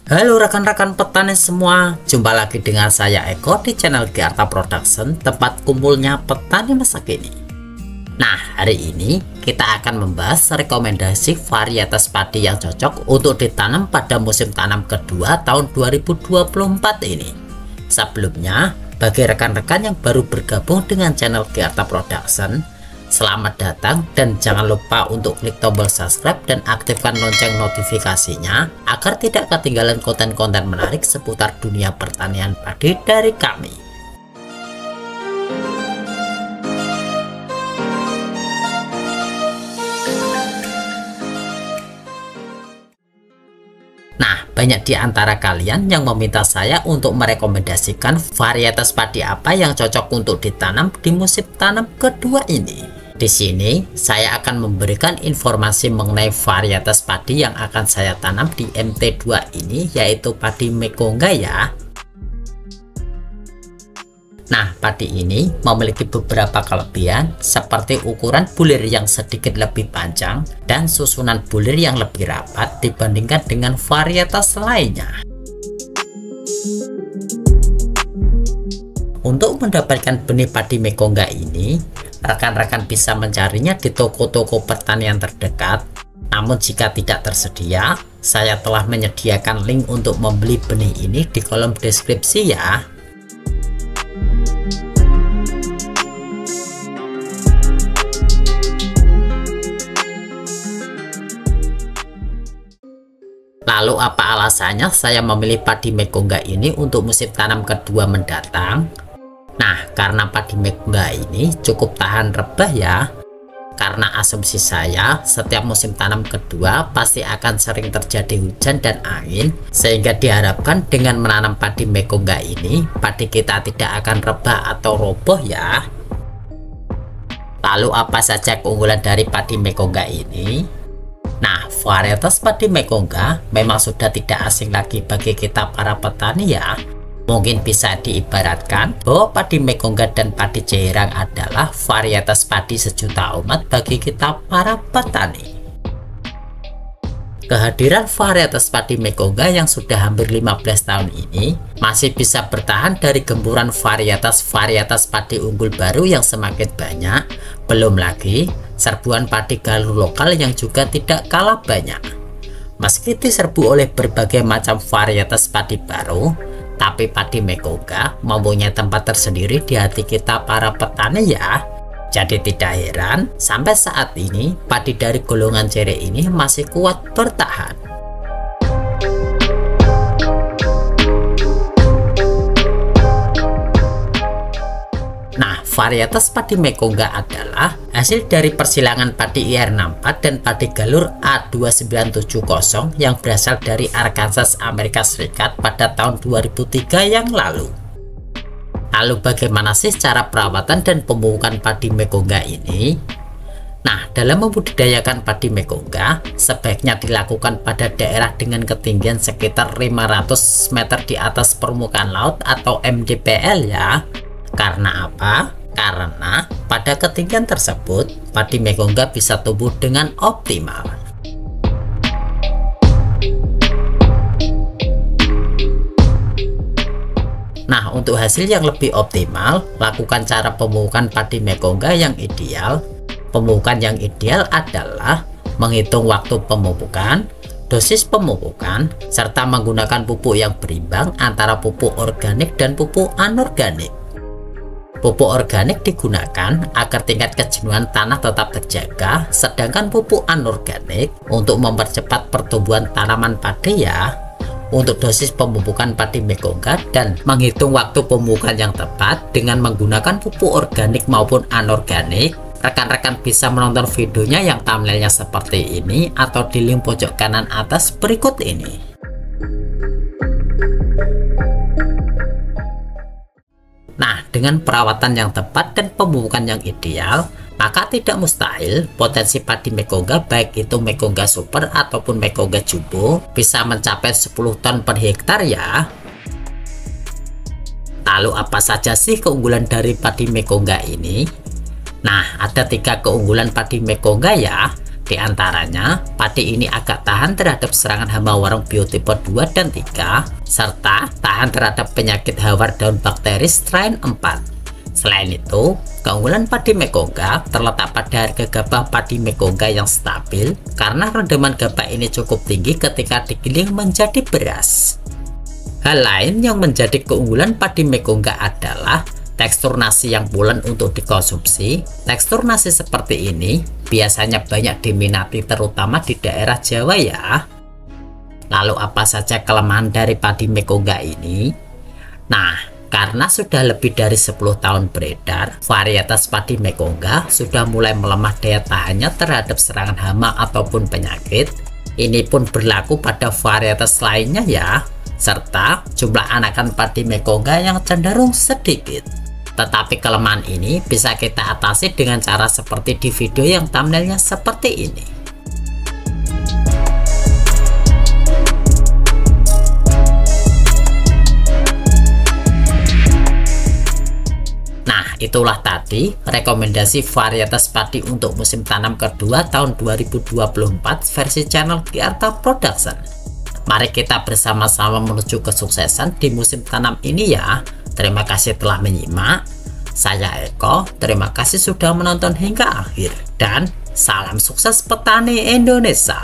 Halo rekan-rekan petani semua, jumpa lagi dengan saya Eko di channel Giarta Production, tempat kumpulnya petani masa kini. Nah, hari ini kita akan membahas rekomendasi varietas padi yang cocok untuk ditanam pada musim tanam kedua tahun 2024 ini. Sebelumnya, bagi rekan-rekan yang baru bergabung dengan channel Giarta Production, selamat datang dan jangan lupa untuk klik tombol subscribe dan aktifkan lonceng notifikasinya agar tidak ketinggalan konten-konten menarik seputar dunia pertanian padi dari kami. Nah, banyak di antara kalian yang meminta saya untuk merekomendasikan varietas padi apa yang cocok untuk ditanam di musim tanam kedua ini. Di sini, saya akan memberikan informasi mengenai varietas padi yang akan saya tanam di MT2 ini, yaitu padi Mekongga ya. Nah, padi ini memiliki beberapa kelebihan seperti ukuran bulir yang sedikit lebih panjang dan susunan bulir yang lebih rapat dibandingkan dengan varietas lainnya. Untuk mendapatkan benih padi Mekongga ini, rekan-rekan bisa mencarinya di toko-toko pertanian terdekat. Namun jika tidak tersedia, saya telah menyediakan link untuk membeli benih ini di kolom deskripsi ya. Lalu apa alasannya saya memilih padi Mekongga ini untuk musim tanam kedua mendatang? Nah, karena padi Mekongga ini cukup tahan rebah ya. Karena asumsi saya, setiap musim tanam kedua pasti akan sering terjadi hujan dan angin, sehingga diharapkan dengan menanam padi Mekongga ini, padi kita tidak akan rebah atau roboh ya. Lalu apa saja keunggulan dari padi Mekongga ini? Nah, varietas padi Mekongga memang sudah tidak asing lagi bagi kita para petani ya. Mungkin bisa diibaratkan bahwa padi Mekongga dan padi Ceirang adalah varietas padi sejuta umat bagi kita para petani. Kehadiran varietas padi Mekongga yang sudah hampir 15 tahun ini masih bisa bertahan dari gempuran varietas-varietas padi unggul baru yang semakin banyak. Belum lagi serbuan padi galur lokal yang juga tidak kalah banyak. Meski diserbu oleh berbagai macam varietas padi baru, tapi padi Mekongga mempunyai tempat tersendiri di hati kita para petani ya. Jadi tidak heran sampai saat ini padi dari golongan cere ini masih kuat bertahan. Nah, varietas padi Mekongga adalah hasil dari persilangan padi IR64 dan padi galur A2970 yang berasal dari Arkansas, Amerika Serikat pada tahun 2003 yang lalu. Lalu bagaimana sih cara perawatan dan pemupukan padi Mekongga ini? Nah, dalam membudidayakan padi Mekongga, sebaiknya dilakukan pada daerah dengan ketinggian sekitar 500 meter di atas permukaan laut atau MDPL ya. Karena apa? Karena pada ketinggian tersebut, padi Mekongga bisa tumbuh dengan optimal. Nah, untuk hasil yang lebih optimal, lakukan cara pemupukan padi Mekongga yang ideal. Pemupukan yang ideal adalah menghitung waktu pemupukan, dosis pemupukan, serta menggunakan pupuk yang berimbang antara pupuk organik dan pupuk anorganik. Pupuk organik digunakan agar tingkat kejenuhan tanah tetap terjaga, sedangkan pupuk anorganik untuk mempercepat pertumbuhan tanaman padi ya. Untuk dosis pemupukan padi Mekongga dan menghitung waktu pemupukan yang tepat dengan menggunakan pupuk organik maupun anorganik, rekan-rekan bisa menonton videonya yang thumbnailnya seperti ini atau di link pojok kanan atas berikut ini. Nah, dengan perawatan yang tepat dan pemupukan yang ideal, maka tidak mustahil potensi padi Mekongga baik itu Mekongga Super ataupun Mekongga Jumbo bisa mencapai 10 ton per hektar ya. Lalu apa saja sih keunggulan dari padi Mekongga ini? Nah, ada 3 keunggulan padi Mekongga ya. Di antaranya, padi ini agak tahan terhadap serangan hama warung biotipe 2 dan 3, serta tahan terhadap penyakit hawar daun bakteri strain 4. Selain itu, keunggulan padi Mekongga terletak pada harga gabah padi Mekongga yang stabil karena rendaman gabah ini cukup tinggi ketika digiling menjadi beras. Hal lain yang menjadi keunggulan padi Mekongga adalah tekstur nasi yang pulen untuk dikonsumsi. Tekstur nasi seperti ini biasanya banyak diminati terutama di daerah Jawa ya. Lalu apa saja kelemahan dari padi Mekongga ini? Nah, karena sudah lebih dari 10 tahun beredar, varietas padi Mekongga sudah mulai melemah daya tahannya terhadap serangan hama ataupun penyakit. Ini pun berlaku pada varietas lainnya ya, serta jumlah anakan padi Mekongga yang cenderung sedikit. Tetapi kelemahan ini bisa kita atasi dengan cara seperti di video yang thumbnailnya seperti ini. Nah, itulah tadi rekomendasi varietas padi untuk musim tanam kedua tahun 2024 versi channel Giarta Production. Mari kita bersama-sama menuju kesuksesan di musim tanam ini ya. Terima kasih telah menyimak. Saya Eko, terima kasih sudah menonton hingga akhir. Dan salam sukses petani Indonesia.